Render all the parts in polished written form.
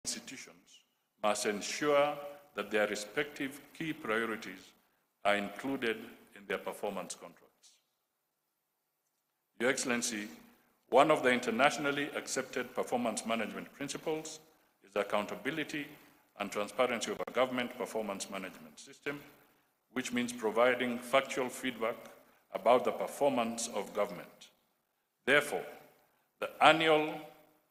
institutions must ensure that their respective key priorities are included in their performance contracts. Your Excellency, one of the internationally accepted performance management principles is accountability and transparency of a government performance management system, which means providing factual feedback about the performance of government. Therefore, the annual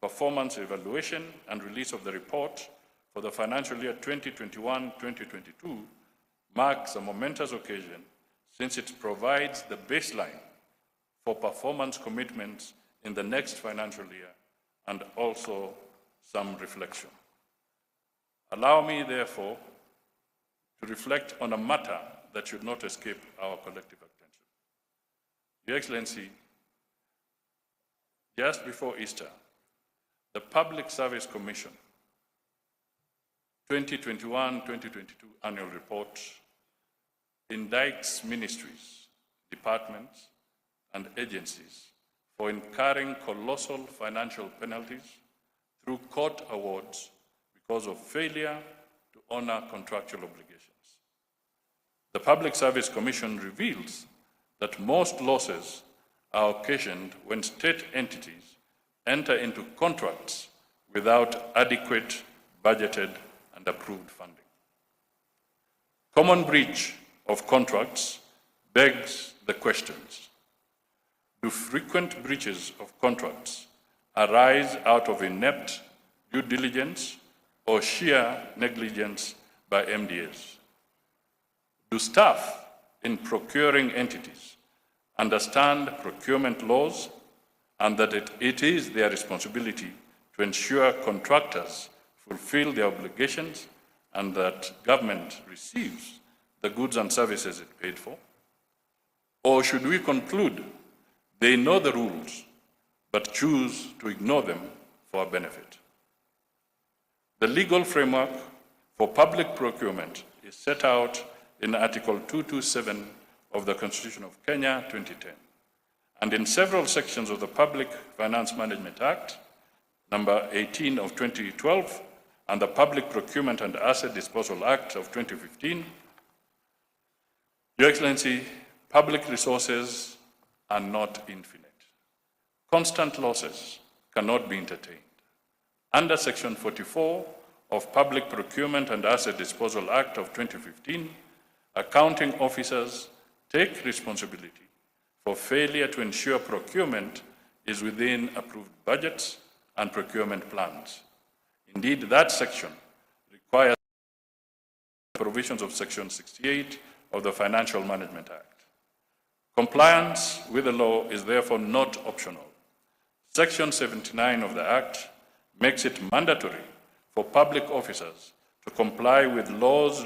performance evaluation and release of the report for the financial year 2021-2022 marks a momentous occasion since it provides the baseline for performance commitments in the next financial year and also some reflection. Allow me, therefore, to reflect on a matter that should not escape our collective attention. Your Excellency, just before Easter, the Public Service Commission 2021-2022 annual report indicts ministries, departments, and agencies for incurring colossal financial penalties through court awards because of failure to honor contractual obligations. The Public Service Commission reveals that most losses are occasioned when state entities enter into contracts without adequate budgeted and approved funding. Common breach of contracts begs the questions: do frequent breaches of contracts arise out of inept due diligence or sheer negligence by MDAs? Do staff in procuring entities understand procurement laws and that it is their responsibility to ensure contractors fulfill their obligations and that government receives the goods and services it paid for? Or should we conclude they know the rules but choose to ignore them for our benefit? The legal framework for public procurement is set out in Article 227 of the Constitution of Kenya 2010, and in several sections of the Public Finance Management Act, number 18 of 2012, and the Public Procurement and Asset Disposal Act of 2015. Your Excellency, public resources are not infinite. Constant losses cannot be entertained. Under Section 44 of Public Procurement and Asset Disposal Act of 2015, accounting officers take responsibility for failure to ensure procurement is within approved budgets and procurement plans. Indeed, that section requires provisions of Section 68 of the Financial Management Act. Compliance with the law is therefore not optional. Section 79 of the Act makes it mandatory for public officers to comply with laws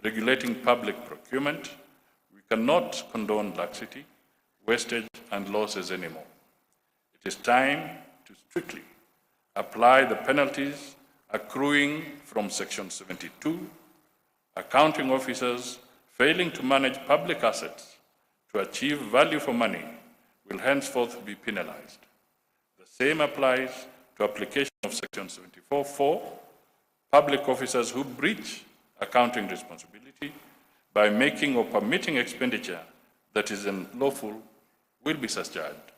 regulating public procurement. We cannot condone laxity, wastage, and losses anymore. It is time to strictly apply the penalties accruing from Section 72. Accounting officers failing to manage public assets to achieve value for money will henceforth be penalized. The same applies to application of Section 74(4). Public officers who breach accounting responsibility by making or permitting expenditure that is unlawful will be surcharged.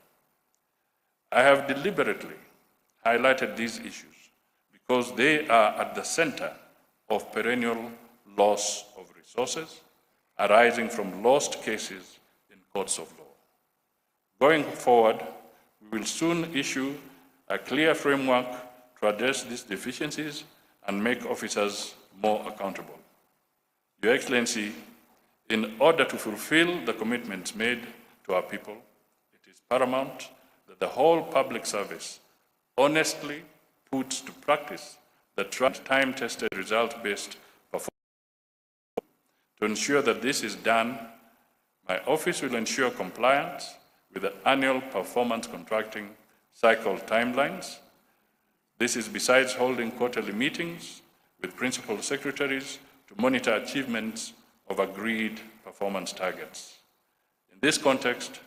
I have deliberately highlighted these issues because they are at the center of perennial loss of resources arising from lost cases in courts of law. Going forward, we will soon issue a clear framework to address these deficiencies and make officers more accountable. Your Excellency, in order to fulfill the commitments made to our people, it is paramount that the whole public service honestly puts to practice the time-tested, result-based performance. To ensure that this is done, my office will ensure compliance with the annual performance contracting cycle timelines. This is besides holding quarterly meetings with principal secretaries to monitor achievements of agreed performance targets. In this context,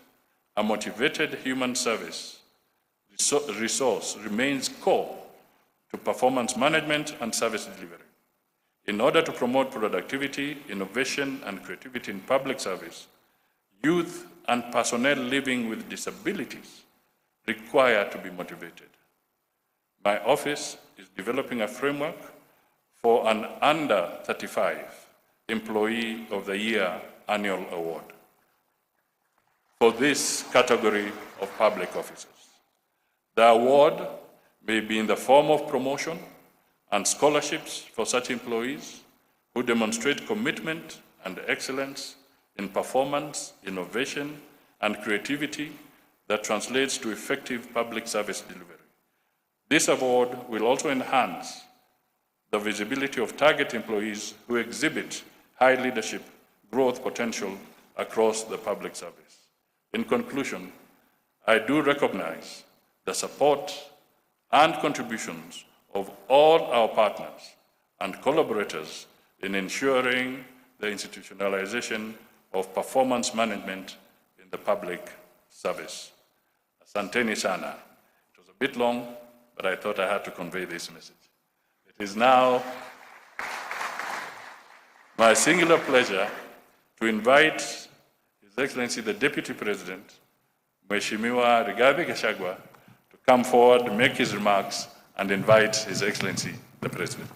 a motivated human service resource remains core to performance management and service delivery. In order to promote productivity, innovation, and creativity in public service, youth and personnel living with disabilities require to be motivated. My office is developing a framework for an under 35 Employee of the Year annual award for this category of public officers. The award may be in the form of promotion and scholarships for such employees who demonstrate commitment and excellence in performance, innovation, and creativity that translates to effective public service delivery. This award will also enhance the visibility of target employees who exhibit high leadership growth potential across the public service. In conclusion, I do recognize the support and contributions of all our partners and collaborators in ensuring the institutionalization of performance management in the public service. Asanteni sana. It was a bit long, but I thought I had to convey this message. It is now my singular pleasure to invite His Excellency the Deputy President, Mheshimiwa Rigathi Gachagua, to come forward, make his remarks, and invite His Excellency the President.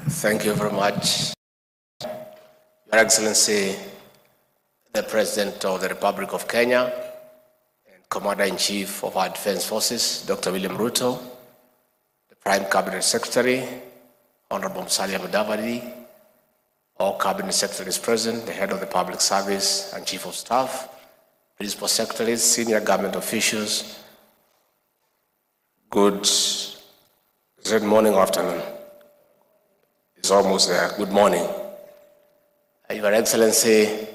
Thank you very much. Your Excellency, the President of the Republic of Kenya and Commander-in-Chief of our Defense Forces, Dr. William Ruto, the Prime Cabinet Secretary, Honorable Musalia, all Cabinet Secretaries present, the Head of the Public Service and Chief of Staff, Principal Secretaries, Senior Government Officials, good morning or afternoon. It's almost there. Good morning. Your Excellency,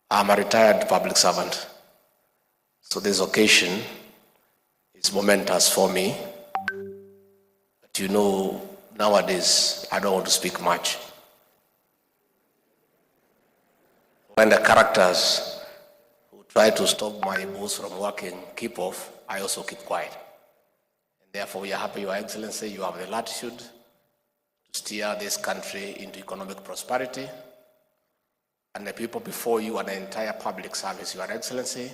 I'm a retired public servant, so this occasion is momentous for me. But you know, nowadays, I don't want to speak much. When the characters who try to stop my boss from working keep off, I also keep quiet. And therefore, we are happy, Your Excellency, you have the latitude to steer this country into economic prosperity. And the people before you and the entire public service, Your Excellency,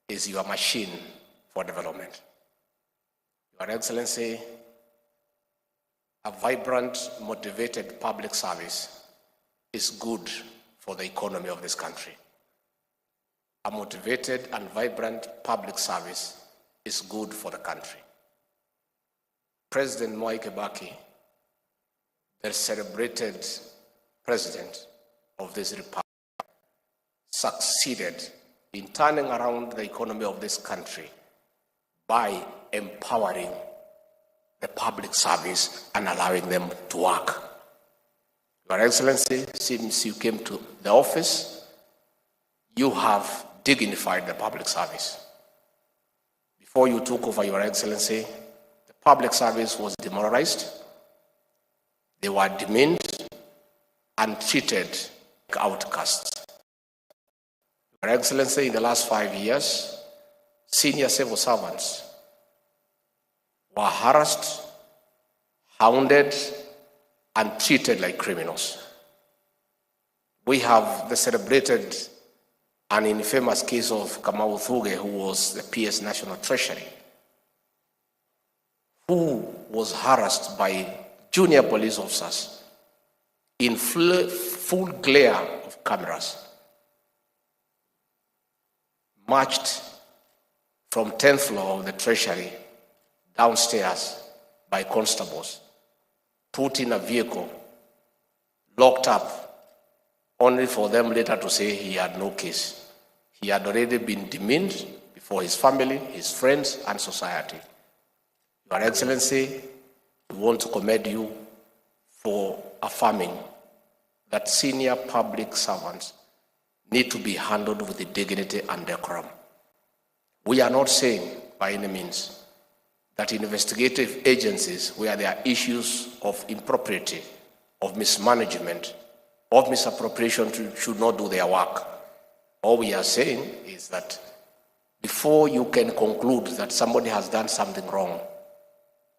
is your machine for development. Your Excellency, a vibrant, motivated public service is good for the economy of this country. A motivated and vibrant public service is good for the country. President Mwai Kibaki, the celebrated president of this republic, succeeded in turning around the economy of this country by empowering the public service and allowing them to work. Your Excellency, since you came to the office, you have dignified the public service. Before you took over, Your Excellency, the public service was demoralized. They were demeaned and treated like outcasts. Your Excellency, in the last 5 years, senior civil servants were harassed, hounded, and treated like criminals. We have the celebrated and infamous case of Kamau Thuge, who was the PS National Treasury, who was harassed by junior police officers in full glare of cameras, marched from 10th floor of the Treasury downstairs by constables, put in a vehicle, locked up, only for them later to say he had no case. He had already been demeaned before his family, his friends, and society. Your Excellency, we want to commend you for affirming that senior public servants need to be handled with the dignity and decorum. We are not saying by any means that investigative agencies, where there are issues of impropriety, of mismanagement, of misappropriation, should not do their work. All we are saying is that before you can conclude that somebody has done something wrong,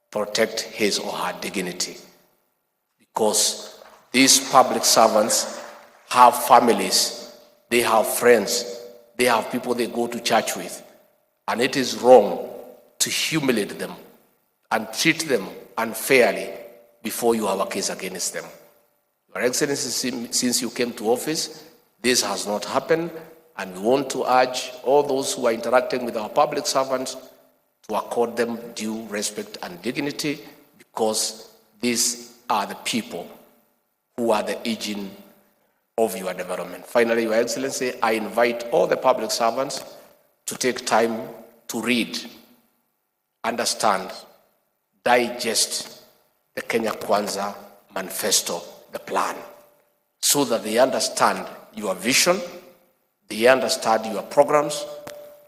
protect his or her dignity. Because these public servants have families, they have friends, they have people they go to church with, and it is wrong to humiliate them and treat them unfairly before you have a case against them. Your Excellency, since you came to office, this has not happened, and we want to urge all those who are interacting with our public servants to accord them due respect and dignity, because these are the people who are the engine of your development. Finally, Your Excellency, I invite all the public servants to take time to read, understand, digest the Kenya Kwanza manifesto, the plan, so that they understand your vision, they understand your programs,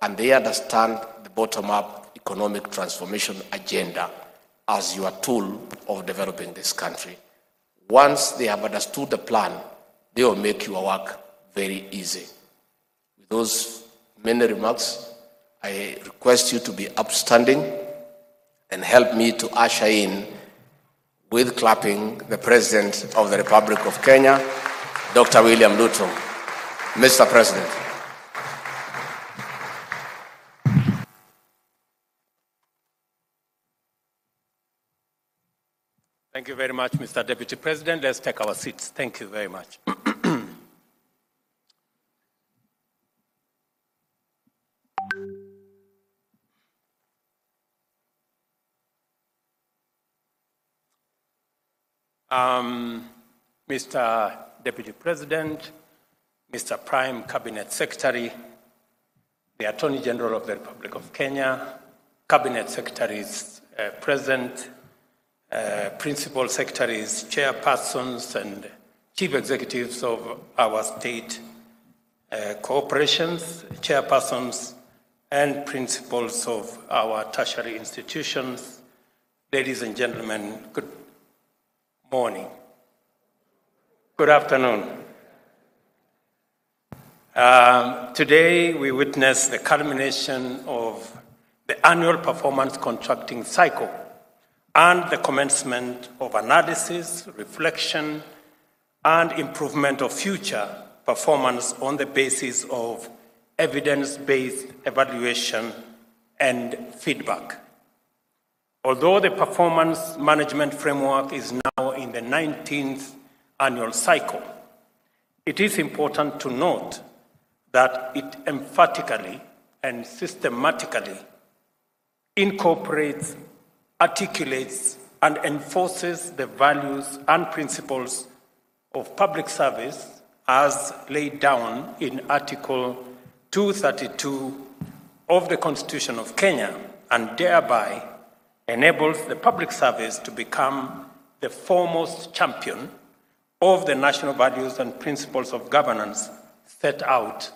and they understand the bottom-up economic transformation agenda as your tool of developing this country. Once they have understood the plan, they will make your work very easy. With those many remarks, I request you to be upstanding and help me to usher in, with clapping, the President of the Republic of Kenya, Dr. William Ruto. Mr. President. Thank you very much, Mr. Deputy President. Let's take our seats. Thank you very much. Mr. Deputy President, Mr. Prime Cabinet Secretary, the Attorney General of the Republic of Kenya, Cabinet Secretaries present, Principal Secretaries, Chairpersons, and Chief Executives of our state corporations, Chairpersons, and Principals of our tertiary institutions. Ladies and gentlemen, good morning. Good afternoon. Today we witness the culmination of the annual performance contracting cycle and the commencement of analysis, reflection, and improvement of future performance on the basis of evidence-based evaluation and feedback. Although the performance management framework is now in the 19th annual cycle, it is important to note that it emphatically and systematically incorporates, articulates, and enforces the values and principles of public service as laid down in Article 232 of the Constitution of Kenya, and thereby enables the public service to become the foremost champion of the national values and principles of governance set out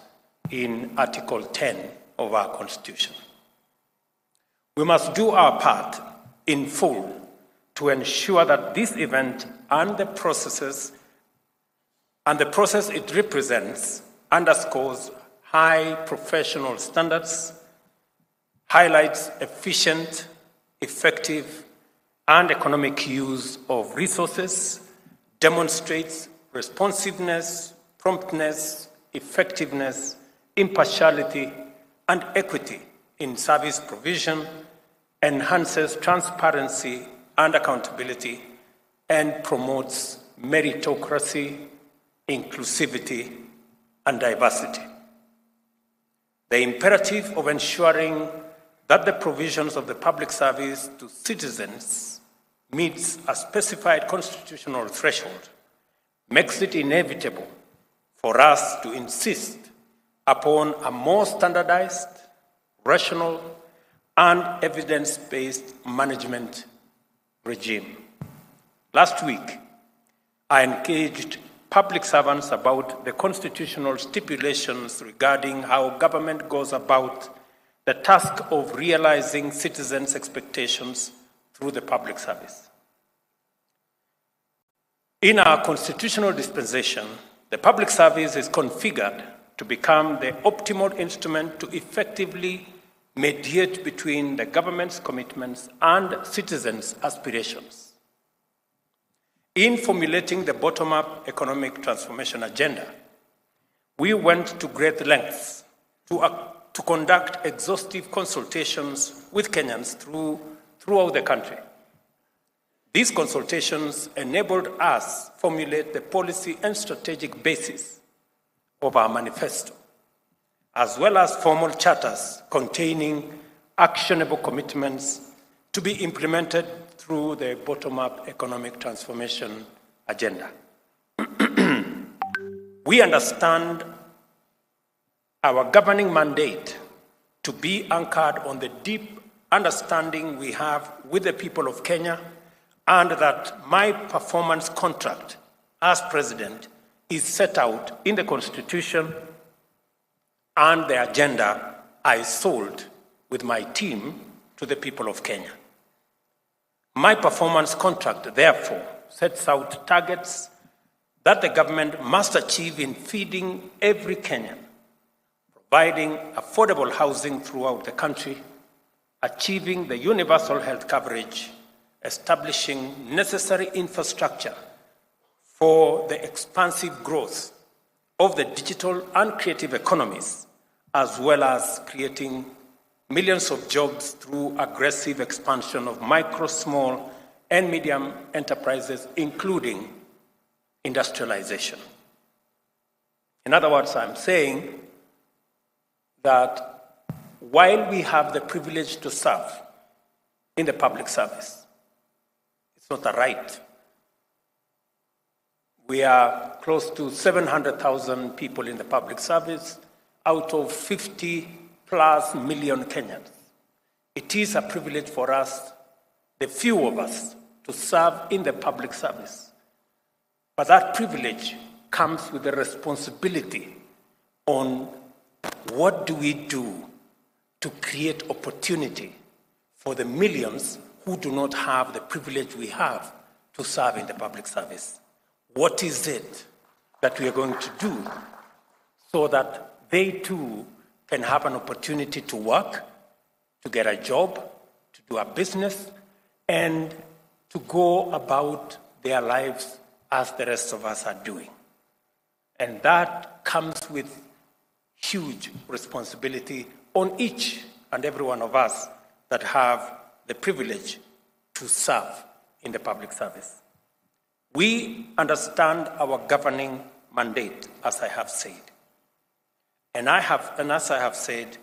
in Article 10 of our Constitution. We must do our part in full to ensure that this event and the process it represents underscores high professional standards, highlights efficient, effective, and economic use of resources, demonstrates responsiveness, promptness, effectiveness, impartiality, and equity in service provision, enhances transparency and accountability, and promotes meritocracy, inclusivity, and diversity. The imperative of ensuring that the provisions of the public service to citizens meets a specified constitutional threshold makes it inevitable for us to insist upon a more standardized, rational, and evidence-based management regime. Last week, I engaged public servants about the constitutional stipulations regarding how government goes about the task of realizing citizens' expectations through the public service. In our constitutional dispensation, the public service is configured to become the optimal instrument to effectively mediate between the government's commitments and citizens' aspirations. In formulating the bottom-up economic transformation agenda, we went to great lengths to conduct exhaustive consultations with Kenyans throughout the country. These consultations enabled us to formulate the policy and strategic basis of our manifesto, as well as formal charters containing actionable commitments to be implemented through the bottom-up economic transformation agenda. We understand our governing mandate to be anchored on the deep understanding we have with the people of Kenya, and that my performance contract as president is set out in the Constitution and the agenda I sold with my team to the people of Kenya. My performance contract, therefore, sets out targets that the government must achieve in feeding every Kenyan, providing affordable housing throughout the country, achieving the universal health coverage, establishing necessary infrastructure for the expansive growth of the digital and creative economies, as well as creating millions of jobs through aggressive expansion of micro, small, and medium enterprises, including industrialization. In other words, I'm saying that while we have the privilege to serve in the public service, it's not a right. We are close to 700,000 people in the public service out of 50+ million Kenyans. It is a privilege for us, the few of us, to serve in the public service. But that privilege comes with a responsibility on what do we do to create opportunity for the millions who do not have the privilege we have to serve in the public service. What is it that we are going to do so that they too can have an opportunity to work, to get a job, to do a business, and to go about their lives as the rest of us are doing? And that comes with huge responsibility on each and every one of us that have the privilege to serve in the public service. We understand our governing mandate, as I have said. And as I have said,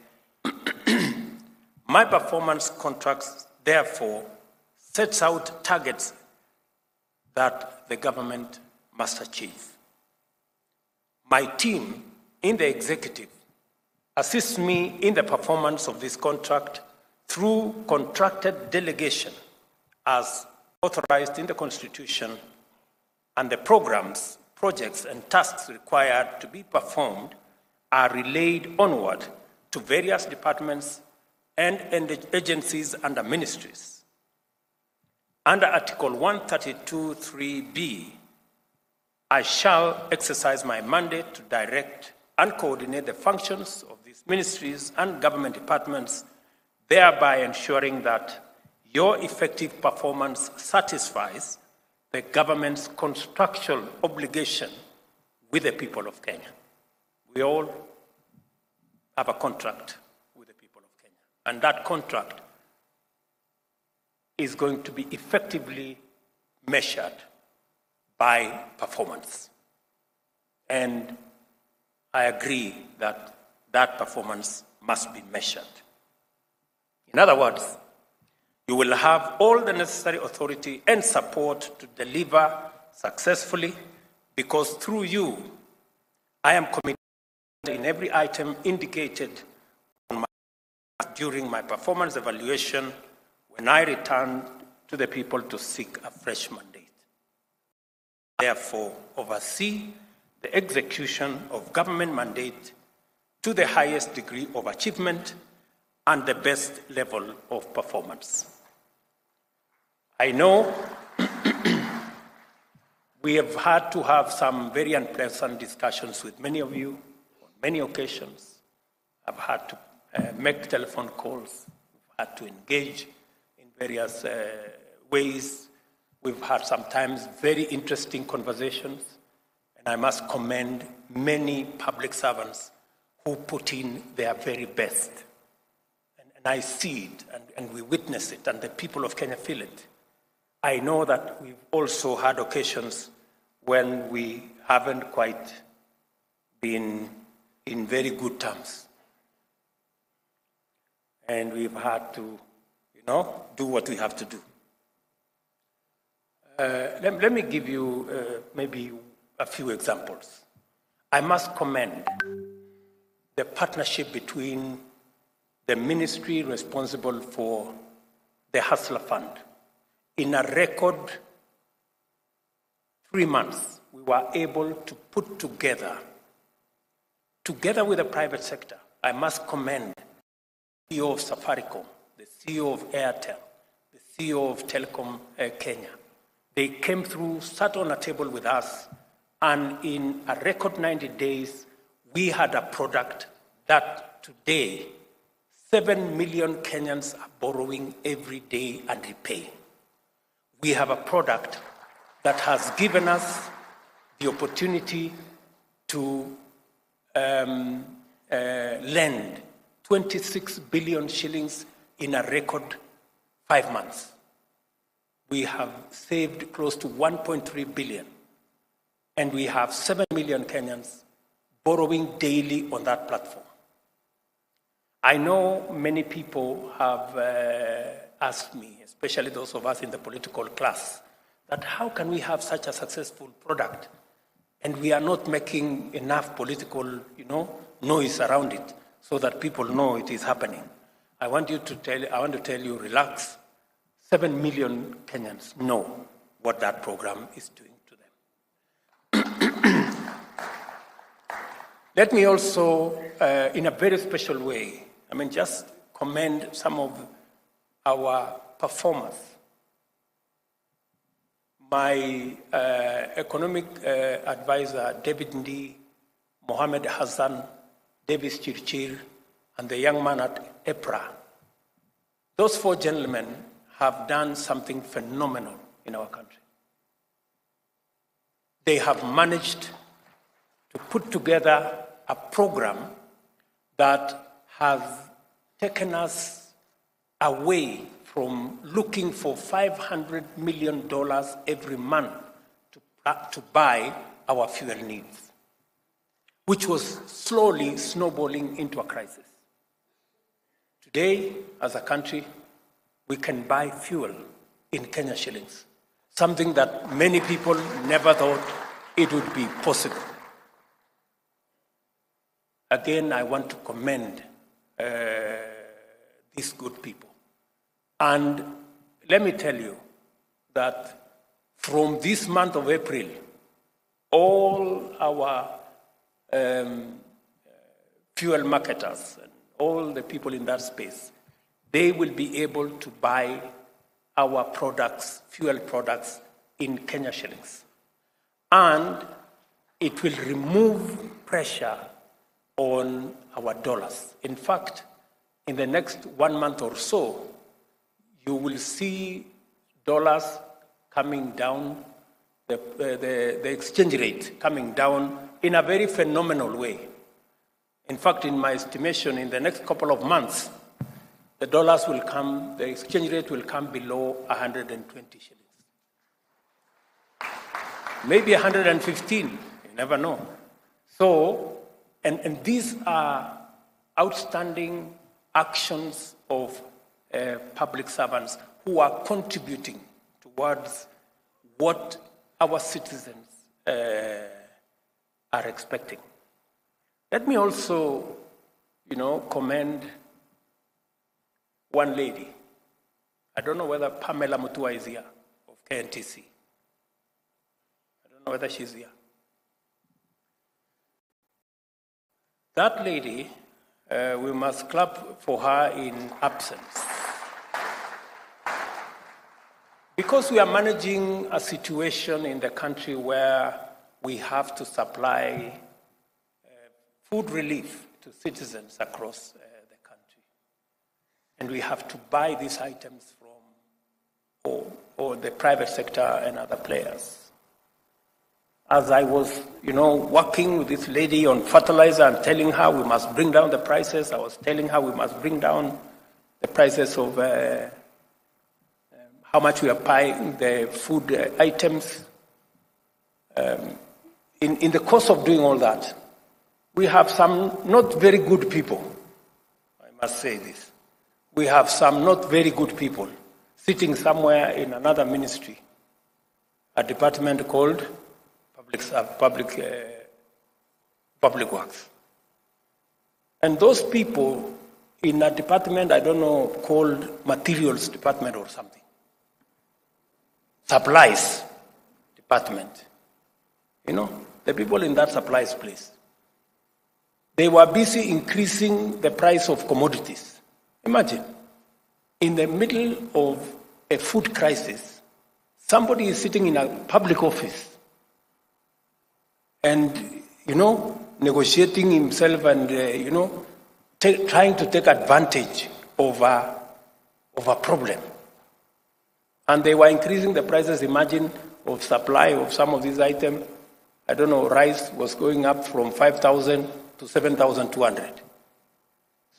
my performance contracts, therefore, sets out targets that the government must achieve. My team in the executive assists me in the performance of this contract through contracted delegation as authorized in the Constitution, and the programs, projects, and tasks required to be performed are relayed onward to various departments and agencies under ministries. Under Article 132(3)(b), I shall exercise my mandate to direct and coordinate the functions of these ministries and government departments, thereby ensuring that your effective performance satisfies the government's contractual obligation with the people of Kenya. We all have a contract with the people of Kenya, and that contract is going to be effectively measured by performance. And I agree that that performance must be measured. In other words, you will have all the necessary authority and support to deliver successfully, because through you, I am committed in every item indicated during my performance evaluation when I return to the people to seek a fresh mandate. Therefore, oversee the execution of government mandate to the highest degree of achievement and the best level of performance. I know we have had to have some very unpleasant discussions with many of you on many occasions. I've had to make telephone calls. We've had to engage in various ways. We've had sometimes very interesting conversations. And I must commend many public servants who put in their very best. And I see it, and we witness it, and the people of Kenya feel it. I know that we've also had occasions when we haven't quite been in very good terms. And we've had to, do what we have to do. Let me give you maybe a few examples. I must commend the partnership between the ministry responsible for the Hustler Fund. In a record 3 months, we were able to put together with the private sector. I must commend the CEO of Safaricom, the CEO of Airtel, the CEO of Telecom Kenya. They came through, sat on a table with us, and in a record 90 days, we had a product that today 7 million Kenyans are borrowing every day and repaying. We have a product that has given us the opportunity to lend 26 billion shillings in a record 5 months. We have saved close to 1.3 billion, and we have 7 million Kenyans borrowing daily on that platform. I know many people have asked me, especially those of us in the political class, that how can we have such a successful product and we are not making enough political, noise around it so that people know it is happening. I want to tell you, relax. 7 million Kenyans know what that program is doing to them. Let me also, in a very special way, just commend some of our performers. My economic advisor, David Ndi, Mohammed Hassan, Davis Chirchir, and the young man at EPRA, those 4 gentlemen have done something phenomenal in our country. They have managed to put together a program that has taken us away from looking for $500 million every month to buy our fuel needs, which was slowly snowballing into a crisis. Today, as a country, we can buy fuel in Kenya shillings, something that many people never thought it would be possible. Again, I want to commend these good people. And let me tell you that from this month of April, all our fuel marketers and all the people in that space, they will be able to buy our products, fuel products, in Kenya shillings. And it will remove pressure on our dollars. In fact, in the next 1 month or so, you will see dollars coming down, the exchange rate coming down in a very phenomenal way. In fact, in my estimation, in the next couple of months, the exchange rate will come below 120 shillings. Maybe 115, you never know. So, and these are outstanding actions of public servants who are contributing towards what our citizens are expecting. Let me also, commend one lady. I don't know whether Pamela Mutua is here, of KNTC. I don't know whether she's here. That lady We must clap for her in absence. Because we are managing a situation in the country where we have to supply food relief to citizens across the country. And we have to buy these items from or the private sector and other players. As I was, working with this lady on fertilizer and telling her we must bring down the prices, I was telling her we must bring down the prices of how much we are buying the food items. In the course of doing all that, we have some not very good people. I must say this. We have some not very good people sitting somewhere in another ministry, a department called Public Works. And those people in a department, I don't know, called Materials Department or something, Supplies Department, the people in that supplies place, they were busy increasing the price of commodities. Imagine, in the middle of a food crisis, somebody is sitting in a public office and, negotiating himself and, trying to take advantage of a problem. And they were increasing the prices, imagine, of supply of some of these items. I don't know, rice was going up from 5,000 to 7,200.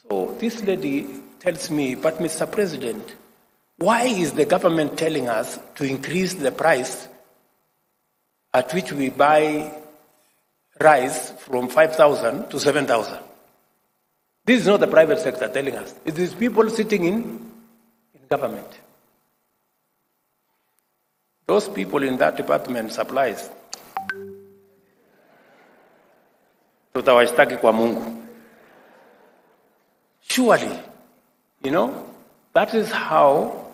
So this lady tells me, but Mr. President, why is the government telling us to increase the price at which we buy rice from 5,000 to 7,000? This is not the private sector telling us. It is people sitting in government. Those people in that department supplies. Tutawashtaki kwa Mungu. Surely, that is how,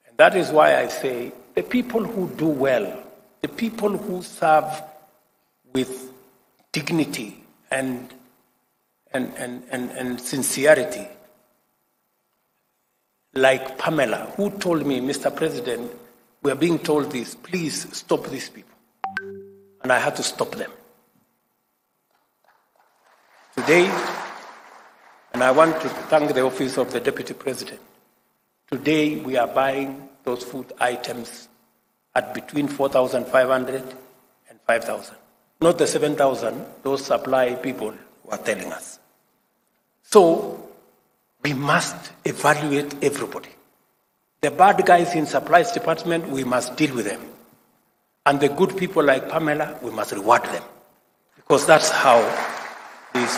and that is why I say the people who do well, the people who serve with dignity and sincerity, like Pamela, who told me, Mr. President, we are being told this, please stop these people. And I had to stop them. Today, and I want to thank the office of the Deputy President, today we are buying those food items at between 4,500 and 5,000. Not the 7,000 those supply people were telling us. So, we must evaluate everybody. The bad guys in supplies department, we must deal with them. And the good people like Pamela, we must reward them. Because that's how this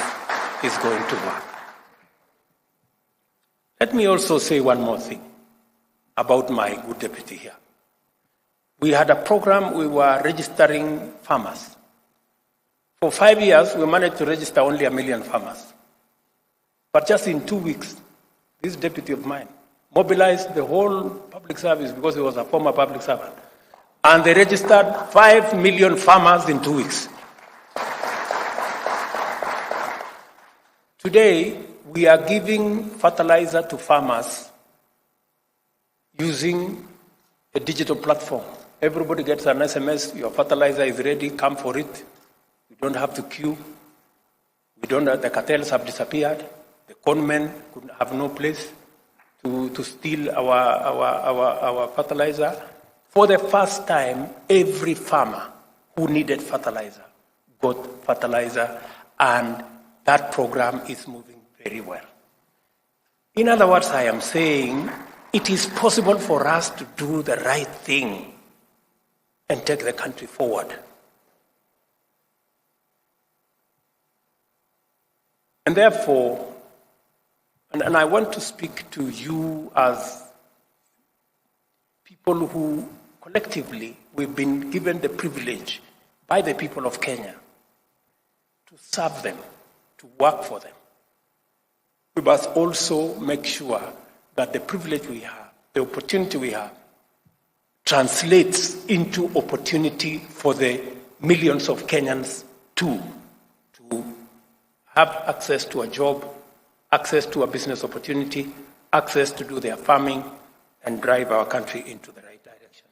is going to work. Let me also say one more thing about my good deputy here. We had a program, we were registering farmers. For 5 years, we managed to register only 1 million farmers. But just in 2 weeks, this deputy of mine mobilized the whole public service because he was a former public servant. And they registered 5 million farmers in 2 weeks. Today, we are giving fertilizer to farmers using a digital platform. Everybody gets an SMS, your fertilizer is ready, come for it. You don't have to queue. The cartels have disappeared. The conmen could have no place to steal our fertilizer. For the first time, every farmer who needed fertilizer got fertilizer, and that program is moving very well. In other words, I am saying it is possible for us to do the right thing and take the country forward. And therefore, and I want to speak to you as people who collectively we've been given the privilege by the people of Kenya to serve them, to work for them. We must also make sure that the privilege we have, the opportunity we have, translates into opportunity for the millions of Kenyans to have access to a job, access to a business opportunity, access to do their farming, and drive our country into the right direction.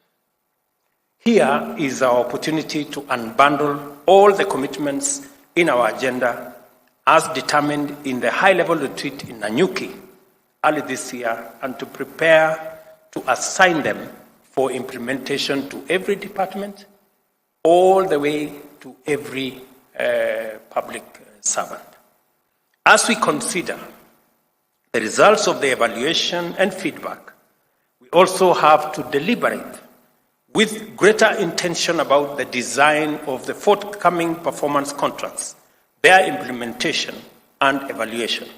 Here is our opportunity to unbundle all the commitments in our agenda as determined in the high-level retreat in Nanyuki early this year, and to prepare to assign them for implementation to every department, all the way to every public servant. As we consider the results of the evaluation and feedback, we also have to deliberate with greater intention about the design of the forthcoming performance contracts, their implementation and evaluation.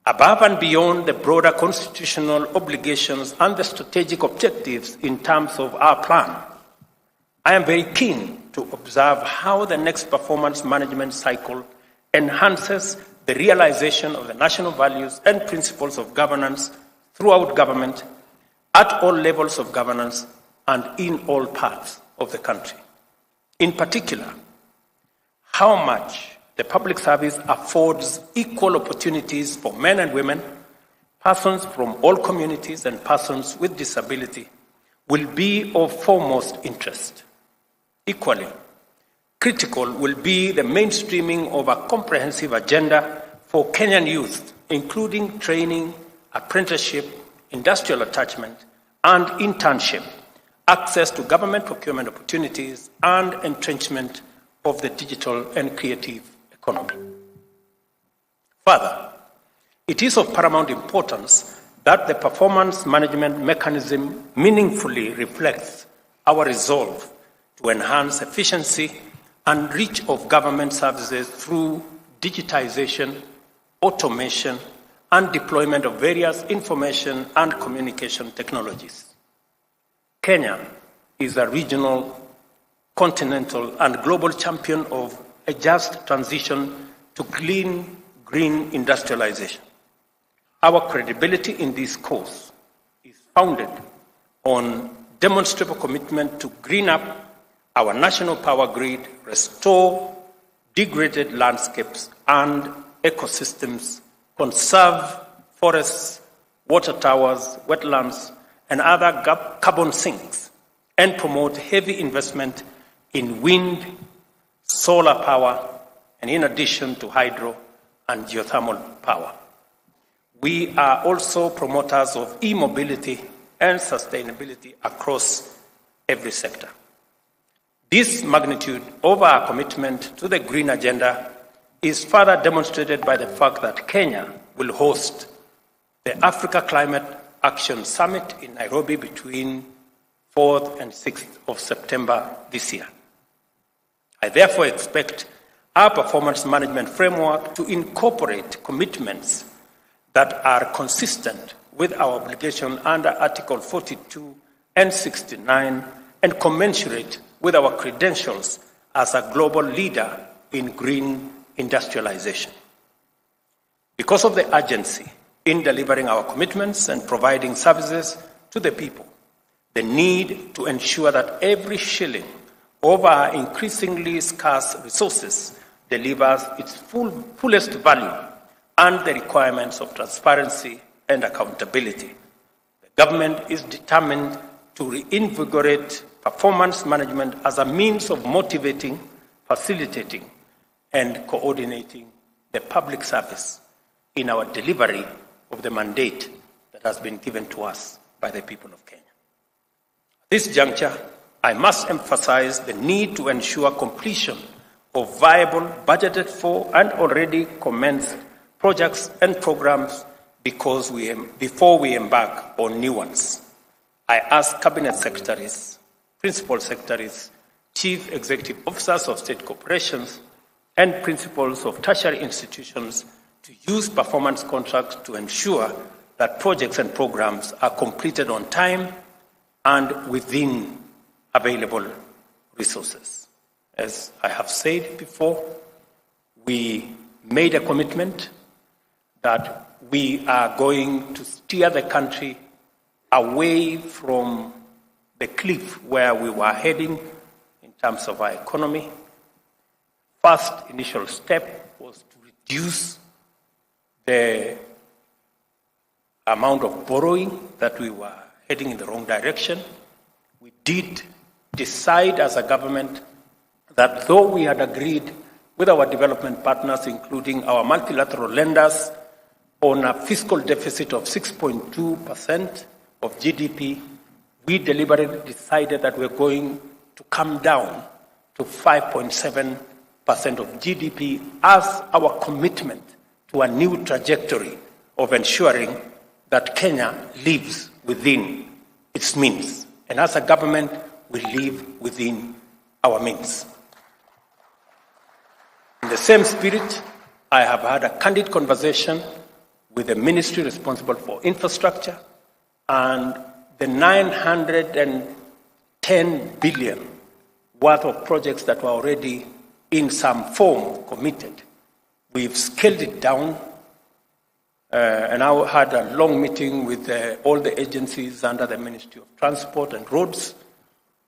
Above and beyond the broader constitutional obligations and the strategic objectives in terms of our plan, I am very keen to observe how the next performance management cycle enhances the realization of the national values and principles of governance throughout government, at all levels of governance, and in all parts of the country. In particular, how much the public service affords equal opportunities for men and women, persons from all communities, and persons with disability will be of foremost interest. Equally, critical will be the mainstreaming of a comprehensive agenda for Kenyan youth, including training, apprenticeship, industrial attachment, and internship, access to government procurement opportunities, and entrenchment of the digital and creative economy. Further, it is of paramount importance that the performance management mechanism meaningfully reflects our resolve to enhance efficiency and reach of government services through digitization, automation, and deployment of various information and communication technologies. Kenya is a regional, continental, and global champion of a just transition to clean, green industrialization. Our credibility in this cause is founded on demonstrable commitment to green up our national power grid, restore degraded landscapes and ecosystems, conserve forests, water towers, wetlands, and other carbon sinks, and promote heavy investment in wind, solar power, and in addition to hydro and geothermal power. We are also promoters of e-mobility and sustainability across every sector. This magnitude of our commitment to the green agenda is further demonstrated by the fact that Kenya will host the Africa Climate Action Summit in Nairobi between 4th and 6th of September this year. I therefore expect our performance management framework to incorporate commitments that are consistent with our obligation under Article 42 and 69 and commensurate with our credentials as a global leader in green industrialization. Because of the urgency in delivering our commitments and providing services to the people, the need to ensure that every shilling of our increasingly scarce resources delivers its fullest value, and the requirements of transparency and accountability, the government is determined to reinvigorate performance management as a means of motivating, facilitating, and coordinating the public service in our delivery of the mandate that has been given to us by the people of Kenya. At this juncture, I must emphasize the need to ensure completion of viable, budgeted for, and already commenced projects and programs before we embark on new ones. I ask Cabinet Secretaries, Principal Secretaries, Chief Executive Officers of state corporations, and principals of tertiary institutions to use performance contracts to ensure that projects and programs are completed on time and within available resources. As I have said before, we made a commitment that we are going to steer the country away from the cliff where we were heading in terms of our economy, first initial step was to reduce the amount of borrowing that we were heading in the wrong direction. We did decide as a government that though we had agreed with our development partners, including our multilateral lenders, on a fiscal deficit of 6.2% of GDP, we deliberately decided that we're going to come down to 5.7% of GDP as our commitment to a new trajectory of ensuring that Kenya lives within its means. And as a government, we live within our means. In the same spirit, I have had a candid conversation with the ministry responsible for infrastructure, and the 910 billion worth of projects that were already in some form committed. We've scaled it down, and I had a long meeting with all the agencies under the Ministry of Transport and Roads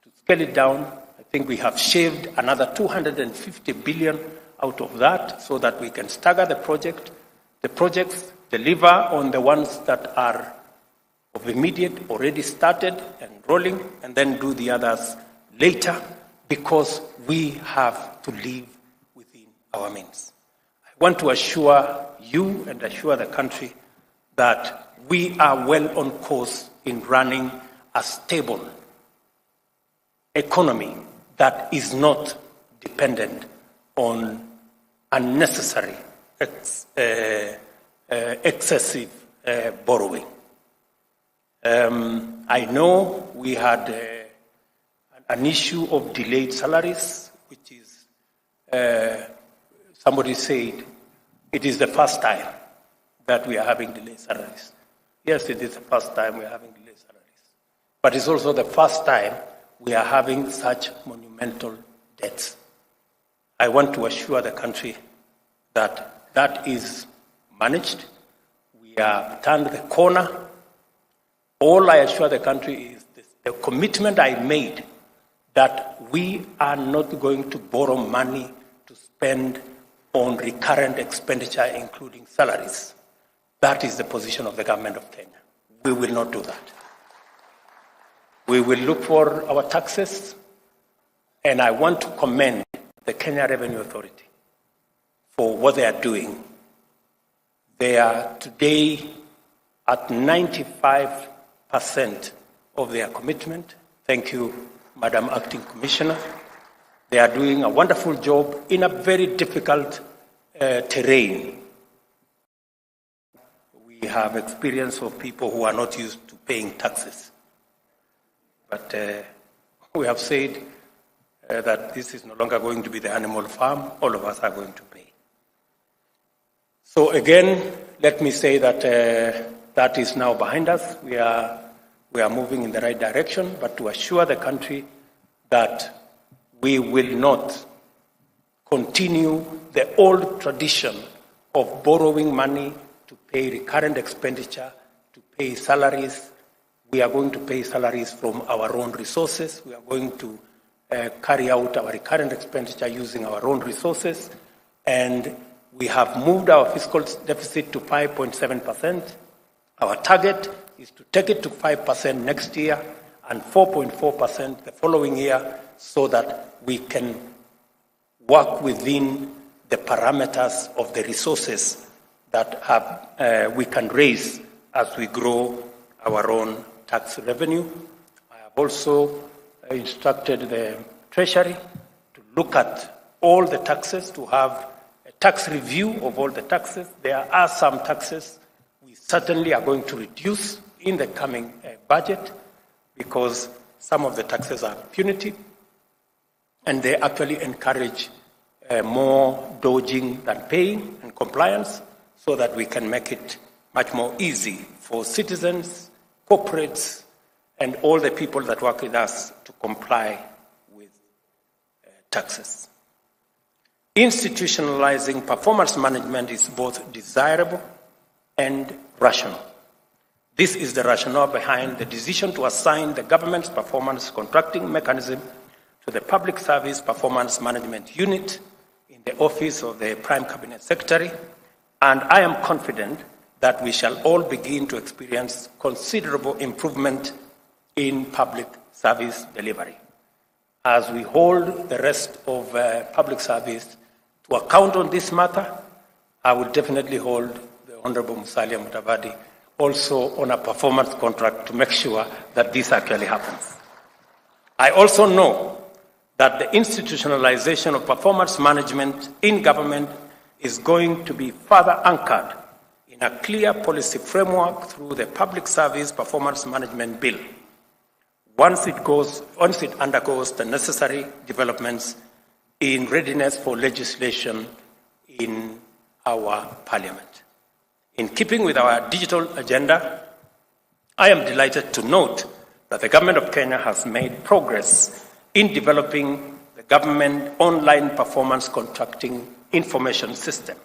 to scale it down. I think we have shaved another 250 billion out of that so that we can stagger the projects, deliver on the ones that are of immediate, already started and rolling, and then do the others later, because we have to live within our means. I want to assure you and assure the country that we are well on course in running a stable economy that is not dependent on unnecessary, excessive borrowing. I know we had an issue of delayed salaries, which is, somebody said, it is the first time that we are having delayed salaries. Yes, it is the first time we are having delayed salaries. But it's also the first time we are having such monumental debts. I want to assure the country that that is managed. We have turned the corner. All I assure the country is this, the commitment I made that we are not going to borrow money to spend on recurrent expenditure, including salaries. That is the position of the government of Kenya. We will not do that. We will look for our taxes, and I want to commend the Kenya Revenue Authority for what they are doing. They are today at 95% of their commitment. Thank you, Madam Acting Commissioner. They are doing a wonderful job in a very difficult terrain. We have experience of people who are not used to paying taxes. But we have said that this is no longer going to be the animal farm. All of us are going to pay. So again, let me say that that is now behind us. We are moving in the right direction, but to assure the country that we will not continue the old tradition of borrowing money to pay recurrent expenditure, to pay salaries. We are going to pay salaries from our own resources. We are going to carry out our recurrent expenditure using our own resources. And we have moved our fiscal deficit to 5.7%. Our target is to take it to 5% next year and 4.4% the following year, so that we can work within the parameters of the resources that we can raise as we grow our own tax revenue. I have also instructed the Treasury to look at all the taxes, to have a tax review of all the taxes. There are some taxes we certainly are going to reduce in the coming budget, because some of the taxes are punitive and they actually encourage more dodging than paying and compliance, so that we can make it much more easy for citizens, corporates, and all the people that work with us to comply with taxes. Institutionalizing performance management is both desirable and rational. This is the rationale behind the decision to assign the government's performance contracting mechanism to the Public Service Performance Management Unit in in the office of the Prime Cabinet Secretary, and I am confident that we shall all begin to experience considerable improvement in public service delivery. As we hold the rest of public service to account on this matter, I will definitely hold the Honorable Musalia Mudavadi also on a performance contract to make sure that this actually happens. I also know that the institutionalization of performance management in government is going to be further anchored in a clear policy framework through the Public Service Performance Management Bill, once it undergoes the necessary developments in readiness for legislation in our Parliament. In keeping with our digital agenda, I am delighted to note that the Government of Kenya has made progress in developing the government online performance contracting information system.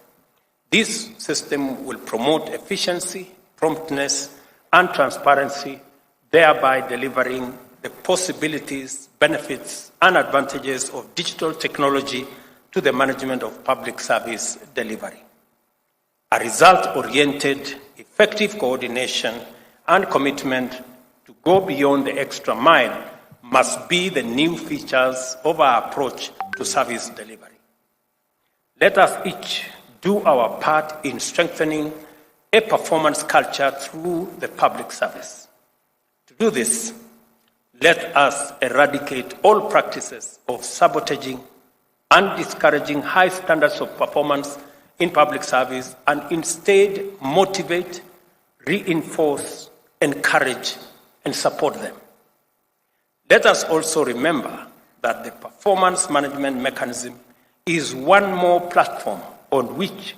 This system will promote efficiency, promptness, and transparency, thereby delivering the possibilities, benefits, and advantages of digital technology to the management of public service delivery. A result-oriented, effective coordination and commitment to go beyond the extra mile must be the new features of our approach to service delivery. Let us each do our part in strengthening a performance culture through the public service. To do this, let us eradicate all practices of sabotaging and discouraging high standards of performance in public service and instead motivate, reinforce, encourage, and support them. Let us also remember that the performance management mechanism is one more platform on which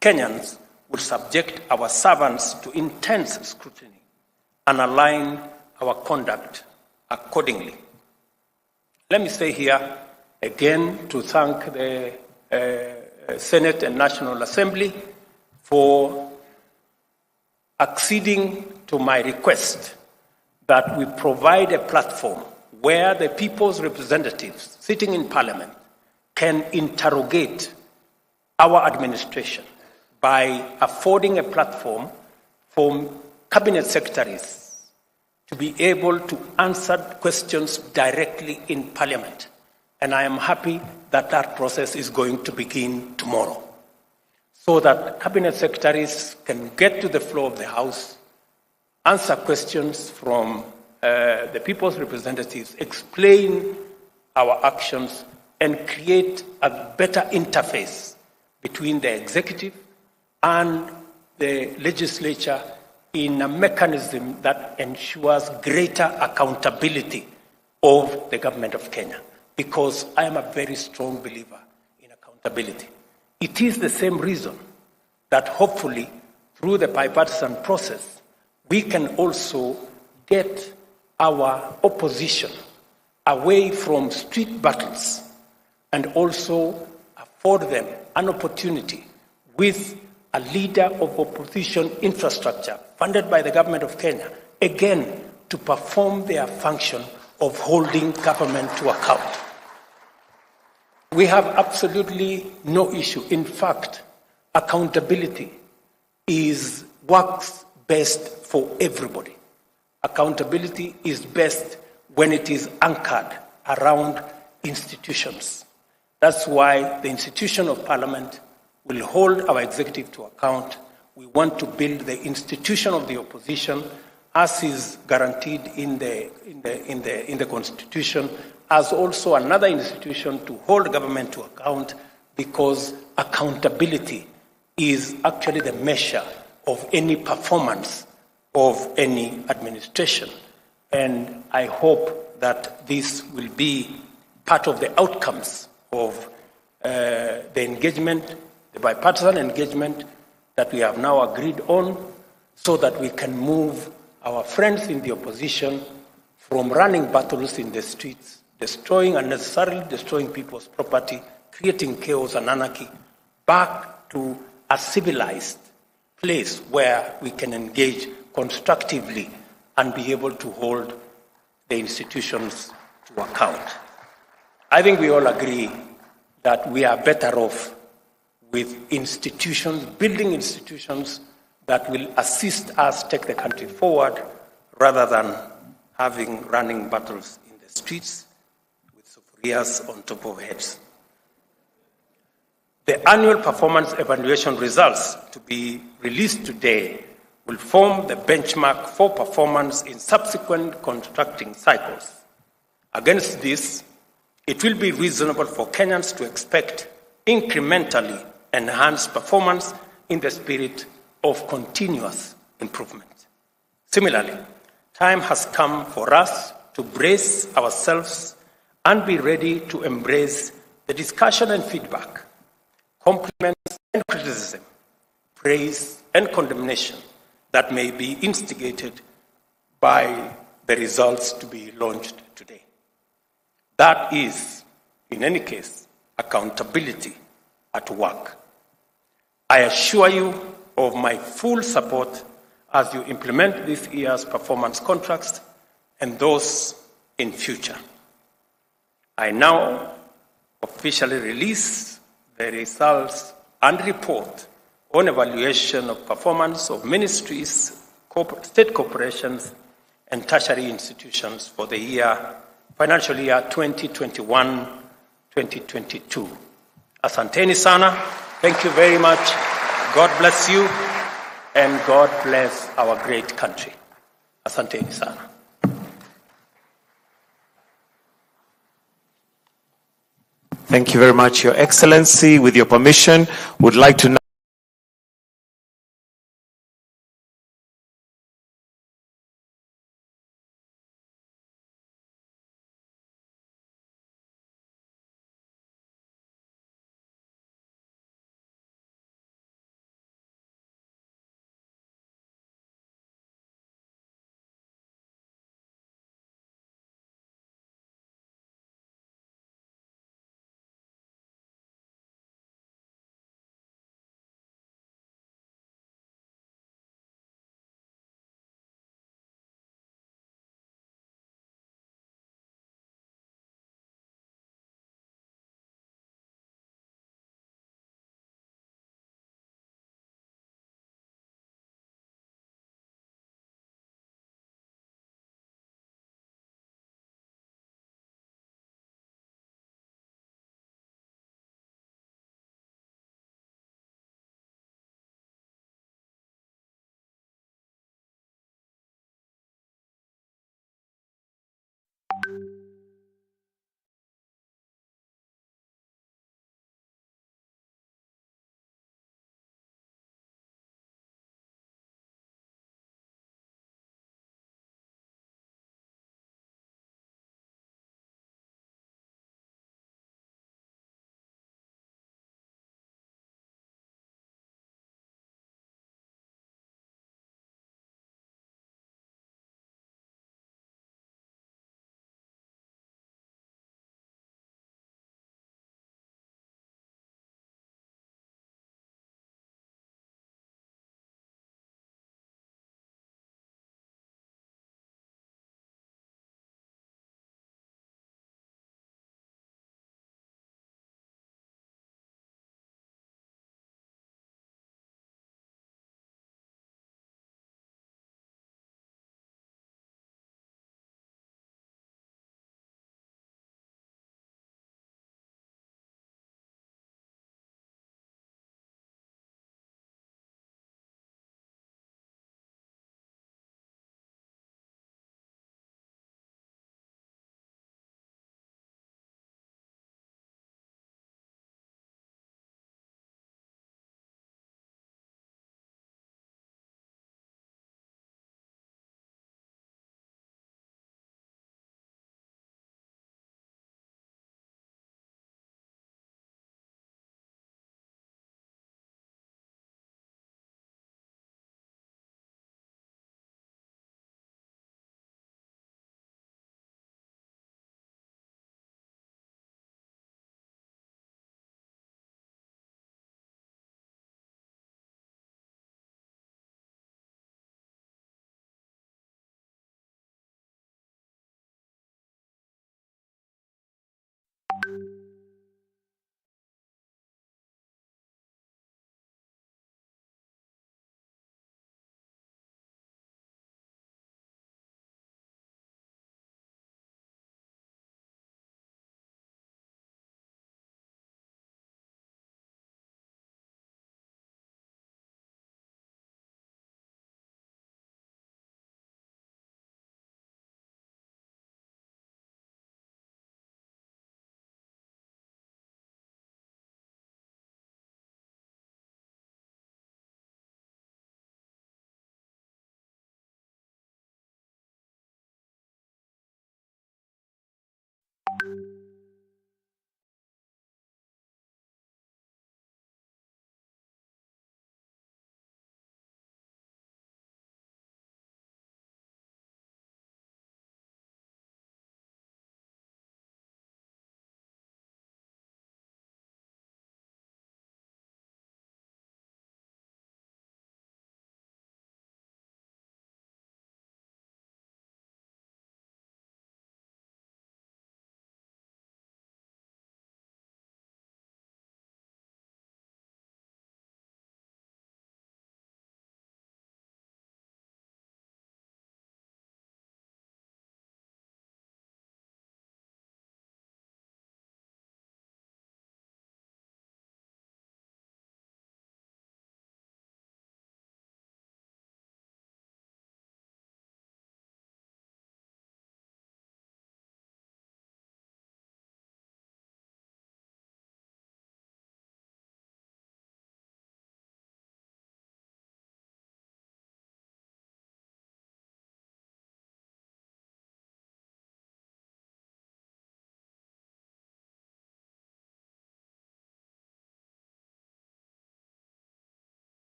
Kenyans will subject our servants to intense scrutiny and align our conduct accordingly. Let me say here again to thank the Senate and National Assembly for acceding to my request that we provide a platform where the people's representatives sitting in Parliament can interrogate our administration by affording a platform for cabinet secretaries to be able to answer questions directly in Parliament. And I am happy that that process is going to begin tomorrow, so that cabinet secretaries can get to the floor of the House, answer questions from the people's representatives, explain our actions, and create a better interface between the executive and the legislature in a mechanism that ensures greater accountability of the government of Kenya. Because I am a very strong believer in accountability. It is the same reason that hopefully through the bipartisan process, we can also get our opposition away from street battles and also afford them an opportunity with a leader of opposition infrastructure funded by the government of Kenya, again, to perform their function of holding government to account. We have absolutely no issue. In fact, accountability works best for everybody. Accountability is best when it is anchored around institutions. That's why the institution of Parliament will hold our executive to account. We want to build the institution of the opposition, as is guaranteed in the Constitution, as also another institution to hold government to account, because accountability is actually the measure of any performance of any administration. And I hope that this will be part of the outcomes of the engagement, the bipartisan engagement that we have now agreed on, so that we can move our friends in the opposition from running battles in the streets, unnecessarily destroying people's property, creating chaos and anarchy, back to a civilized place where we can engage constructively and be able to hold the institutions to account. I think we all agree, that we are better off with institutions, building institutions that will assist us take the country forward rather than having running battles in the streets with sufurias on top of heads. The annual performance evaluation results to be released today will form the benchmark for performance in subsequent contracting cycles. Against this, it will be reasonable for Kenyans to expect incrementally enhanced performance in the spirit of continuous improvement. Similarly, time has come for us to brace ourselves and be ready to embrace the discussion and feedback, compliments and criticism, praise and condemnation that may be instigated by the results to be launched today. That is, in any case, accountability at work. I assure you of my full support as you implement this year's performance contracts and those in future. I now officially release the results and report on evaluation of performance of ministries, state corporations, and tertiary institutions for the financial year 2021-2022. Asanteni sana. Thank you very much. God bless you, and God bless our great country. Asanteni sana. Thank you very much, Your Excellency. With your permission, would like to now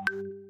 you.